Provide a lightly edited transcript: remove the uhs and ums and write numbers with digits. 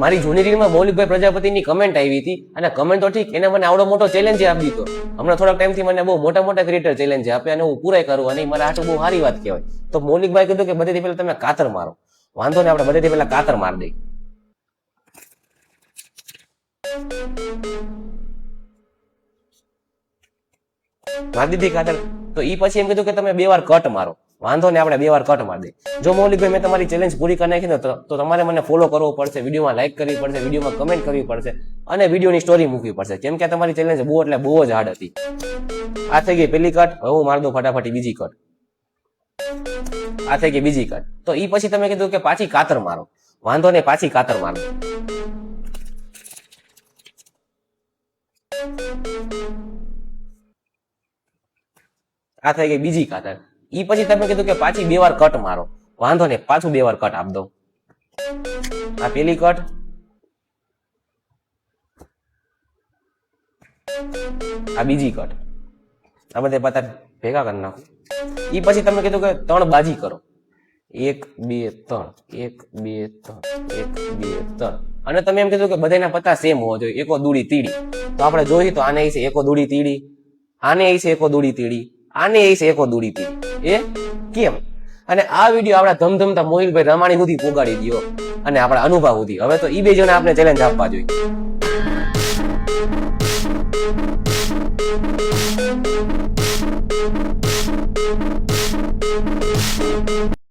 મારી જૂની રીલમાં મૌલિકભાઈ પ્રજાપતિની કમેન્ટ આવી હતી અને કમેન્ટ તો ઠીક, એને મને આવડો મોટો ચેલેન્જ આપી દીધો. હમણાં થોડાક ટાઈમથી મને બહુ મોટા મોટા ક્રિએટર ચેલેન્જ આપે અને હું પૂરાય કરું અને મારા આટલું બહુ સારી વાત કહેવાય. તો મૌલિકભાઈ કીધું કે બધેથી પહેલા તમે કાતર મારો. વાંધો ને, આપણે બધેથી પહેલા કાતર મારી દઈએ. મારી દીધી કાતર. તો ઈ પછી એમ કીધું કે તમે 2 વાર કટ મારો. વાંધો ને, આપણે 2 વાર કટ મારી દઈએ. જો મૌલિકભાઈ મેં તમારી ચેલેન્જ પૂરી કરી નાખી તો તમારે મને ફોલો કરવો પડશે, વિડીયોમાં લાઈક કરવી પડશે, વિડીયોમાં કમેન્ટ કરવી પડશે અને વિડીયોની સ્ટોરી મૂકવી પડશે. કેમ કે તમારી ચેલેન્જ બહુ એટલે બહુ જ હાર્ડ હતી. આ થઈ ગઈ પેલી કટ. હવે હું મારી દઉં ફટાફટ બીજી કટ. આ થઈ ગઈ બીજી કટ. તો ઈ પછી તમે કીધું કે પાછી કાતર મારો. વાંધો ને, પાછી કાતર મારો. આ થઈ ગઈ બીજી કાતર. ઈ પછી તમે કીધું કે પાછી 2 વાર કટ મારો. વાંધો ને, પાછું 2 વાર કટ આપ દઉં. આ પેલી કટ. આ બીજી કટ. આ બધે પતા ભેગા કરી નાખો. ઈ પછી તમે કીધું કે 3 બાજી કરો. 1 2 3 1 2 3 1 2 3. અને તમે એમ કીધું કે બધાના પત્તા સેમ હોવા જોઈએ, એકો દૂડી તીડી. તો આપણે જોઈએ તો આને છે એકો દૂડી તીડી, આને છે એકો દૂડી તીડી, આને છે એકો દૂડી તીડી. એ કેમ? અને આ વિડીયો આપણા ધમધમતા મોહિલભાઈ રામાણી સુધી પોગાડી દો અને આપણા અનુભવ સુધી. હવે તો ઈ બે જણા આપણે ચેલેન્જ આપવા જોઈએ.